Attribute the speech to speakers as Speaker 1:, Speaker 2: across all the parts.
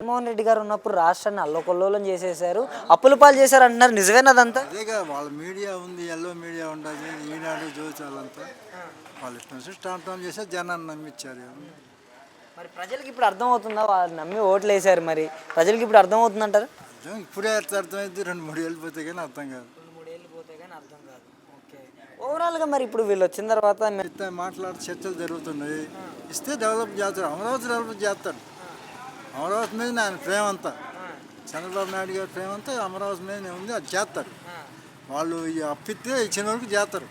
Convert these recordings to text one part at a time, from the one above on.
Speaker 1: జగన్మోహన్ రెడ్డి గారు ఉన్నప్పుడు రాష్ట్రాన్ని అల్లకొల్లోలం చేసేసారు, అప్పుల పాలు చేశారు అంటున్నారు. నిజమేనా అదంతా?
Speaker 2: అదేగా వాళ్ళ మీడియా ఉంది, ఎల్లో మీడియా ఉండదు, ఈనాడు జ్యోతి వాళ్ళంతా వాళ్ళు ఇష్టం వచ్చి టామ్ చేసి జనాన్ని నమ్మించారు.
Speaker 1: మరి ప్రజలకి ఇప్పుడు అర్థమవుతుందా? వాళ్ళు నమ్మి ఓట్లు వేసారు, మరి ప్రజలకి ఇప్పుడు అర్థమవుతుంది అంటారు?
Speaker 2: ఇప్పుడే అర్థమైంది, 2-3 ఏళ్ళు పోతే కానీ అర్థం కాదు.
Speaker 1: 2-3 ఏళ్ళు పోతే కానీ అర్థం కాదు. ఓకే, ఓవరాల్గా మరి ఇప్పుడు వీళ్ళు వచ్చిన తర్వాత
Speaker 2: మాట్లాడి చర్చలు జరుగుతున్నాయి. ఇస్తే డెవలప్ చేస్తారు, అమరావతి డెవలప్ చేస్తాడు. అమరావతి మీద ఆయన ప్రేమ అంతా, చంద్రబాబు నాయుడు గారి ప్రేమ అంతా అమరావతి మీద ఉంది, అది చేస్తారు. వాళ్ళు అప్పిస్తే ఇచ్చిన వరకు చేస్తారు.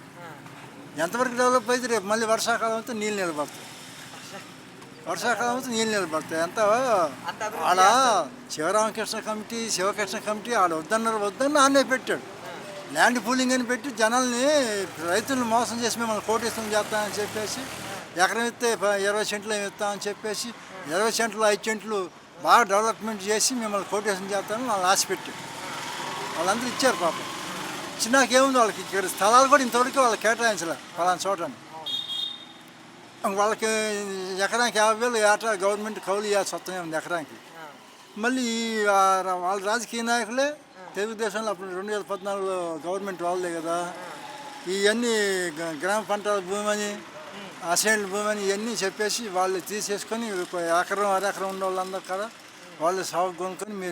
Speaker 2: ఎంతవరకు డెవలప్ అయితే రేపు మళ్ళీ వర్షాకాలం అయితే నీళ్ళు నిలబడతాయి. వర్షాకాలం అయితే నీళ్ళు నిలబడతాయి. ఎంత ఆడ శివరామకృష్ణ కమిటీ, శివకృష్ణ కమిటీ ఆడ వద్దన్న ఆనే పెట్టాడు. ల్యాండ్ పూలింగ్ అని పెట్టి జనాల్ని, రైతులను మోసం చేసి మిమ్మల్ని కోటేశ్వరం చేస్తామని చెప్పేసి, ఎకరం ఇస్తే 20 సెంట్లు ఏమి ఇస్తామని చెప్పేసి 20 సెంట్లు 5 సెంట్లు బాగా డెవలప్మెంట్ చేసి మిమ్మల్ని కోటేశ్వరం చేస్తామని వాళ్ళు ఆశ పెట్టారు. వాళ్ళందరూ ఇచ్చారు పాపం. ఇచ్చినాకేముంది వాళ్ళకి, ఇక్కడ స్థలాలు కూడా ఇంతవరకు వాళ్ళకి కేటాయించలే ఫలానా చోటని. వాళ్ళకి ఎకరానికి 50,000 ఏటా గవర్నమెంట్ కౌలు ఇవ్వాల్సి వస్తూనే ఉంది ఎకరానికి. మళ్ళీ వాళ్ళ రాజకీయ నాయకులే తెలుగుదేశంలో అప్పుడు 2014లో గవర్నమెంట్ వాళ్ళదే కదా, ఇవన్నీ గ్రామ పంటల భూమి అని, అసైన్డ్ భూమి అని ఇవన్నీ చెప్పేసి వాళ్ళు తీసేసుకొని ఎకరం అరెకరం ఉన్న వాళ్ళందరూ కదా వాళ్ళు సాగు కొనుక్కొని మీరు